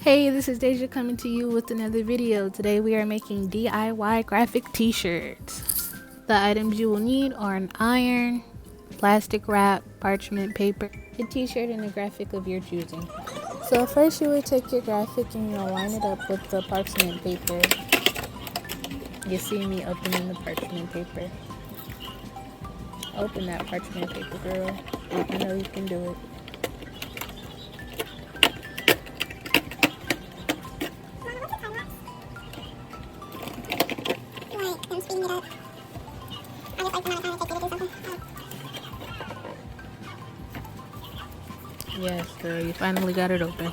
Hey, this is Deja coming to you with another video. Today we are making DIY graphic t-shirts. The items you will need are an iron, plastic wrap, parchment paper, a t-shirt, and a graphic of your choosing. So first you would take your graphic and you'll line it up with the parchment paper. You see me opening the parchment paper. Open that parchment paper, girl. I know you can do it. Yes, girl, you finally got it open.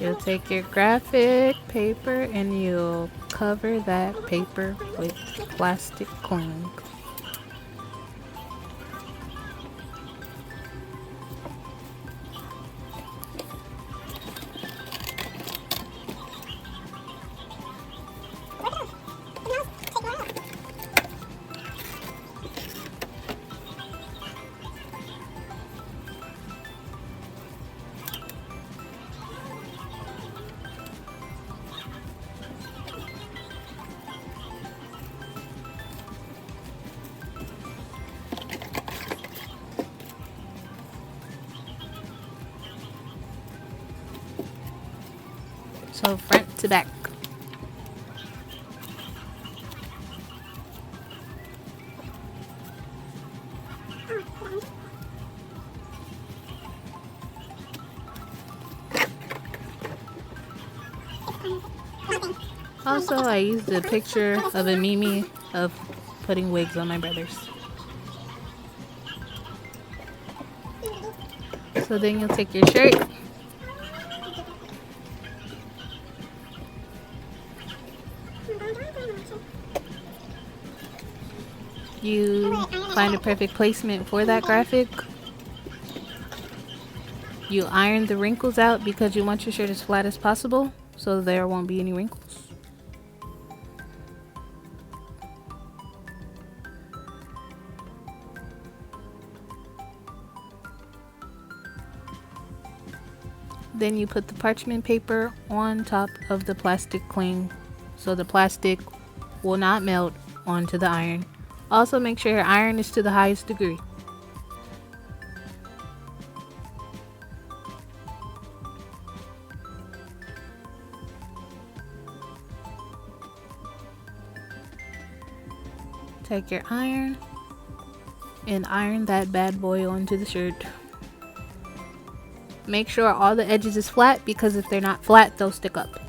You'll take your graphic paper and you'll cover that paper with plastic cling. So front to back. Also, I used a picture of a meme of putting wigs on my brothers. So then you'll take your shirt. You find a perfect placement for that graphic. You iron the wrinkles out because you want your shirt as flat as possible so there won't be any wrinkles. Then you put the parchment paper on top of the plastic cling so the plastic will not melt onto the iron. Also make sure your iron is to the highest degree. Take your iron and iron that bad boy onto the shirt. Make sure all the edges is flat because if they're not flat, they'll stick up.